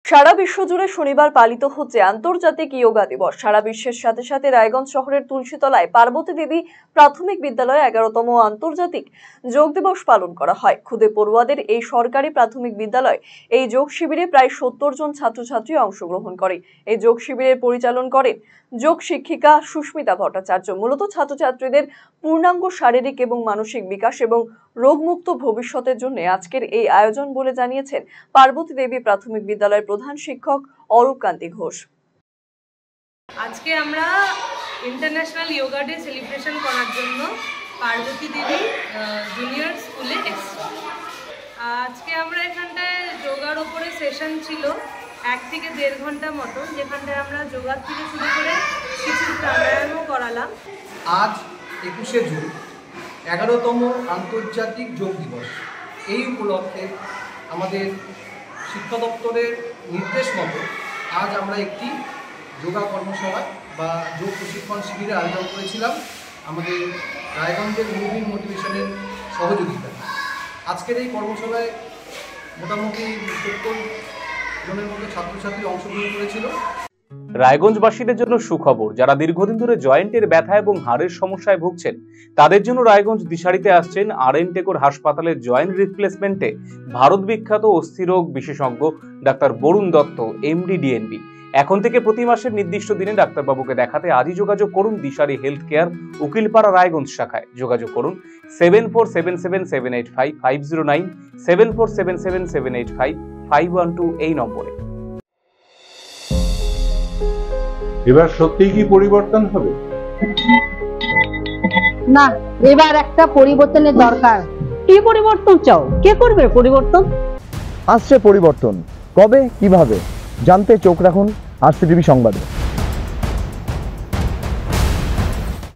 সারা বিশ্ব জুড়ে শনিবার পালিত হচ্ছে আন্তর্জাতিক যোগা দিবস। সারা বিশ্বের সাথে সাথে রায়গঞ্জ শহরের তুলসীতলায় পার্বতী দেবী প্রাথমিক বিদ্যালয়ে 11তম আন্তর্জাতিক যোগ দিবস পালন করা হয়। খুদে পড়ুয়াদের এই সরকারি প্রাথমিক বিদ্যালয় এই যোগ শিবিরে প্রায় 70 জন ছাত্রছাত্রী অংশগ্রহণ করে। এই যোগ শিবিরের পরিচালন করেন যোগ শিক্ষিকা সুস্মিতা ভট্টাচার্য। মূলত ছাত্রছাত্রীদের পূর্ণাঙ্গ শারীরিক এবং মানসিক বিকাশ এবং রোগমুক্ত ভবিষ্যতের জন্য আজকের এই আয়োজন বলে জানিয়েছেন পার্বতী দেবী প্রাথমিক বিদ্যালয়ের প্রধান শিক্ষক অরূপ কান্তি ঘোষ। আজকে আমরা ইন্টারন্যাশনাল যোগা ডে সেলিব্রেশন করার জন্য পার্বতী দেবী জুনিয়র স্কুলে এসেছি। আজকে আমরা এখানটায় যোগার ওপরে সেশন ছিল 1 থেকে 1.5 ঘন্টা মতো, যেখানটায় আমরা যোগার থেকে শুরু করে কিছু প্রাণায়ামও করালাম। আজ 21শে জুন 11তম আন্তর্জাতিক যোগ দিবস। এই উপলক্ষে আমাদের শিক্ষা দপ্তরের নির্দেশ মতো আজ আমরা একটি যোগা কর্মশালা বা যোগ প্রশিক্ষণ শিবিরের আয়োজন করেছিলাম আমাদের রায়গঞ্জের মুভিং মোটিভেশনের সহযোগিতা। আজকের এই কর্মশালায় মোটামুটি 70 জনের মতো ছাত্রছাত্রী অংশগ্রহণ করেছিল। রায়গঞ্জবাসীদের জন্য সুখবর, যারা দীর্ঘদিন ধরে জয়েন্টের ব্যথা এবং হাড়ের সমস্যায় ভুগছেন তাদের জন্য রায়গঞ্জ দিশারিতে আসছেন আর.এন. টেকর হাসপাতালের জয়েন্ট রিপ্লেসমেন্টে ভারত বিখ্যাত অস্থিরোগ বিশেষজ্ঞ doctor Barun Dutta, MD, DNB. এখন থেকে প্রতি মাসের নির্দিষ্ট দিনে ডাক্তারবাবুকে দেখাতে আজই যোগাযোগ করুন দিশারি হেলথ কেয়ার, উকিলপাড়া, রায়গঞ্জ শাখায়। যোগাযোগ করুন 7477785509, 7477785512 এই নম্বরে। এবার সত্যিই কি পরিবর্তন হবে? না, এবার একটা পরিবর্তনের দরকার। কি পরিবর্তন চাও? কে করবে পরিবর্তন? আসছে পরিবর্তন, কবে কিভাবে জানতে চোখ রাখুন RCTV সংবাদে।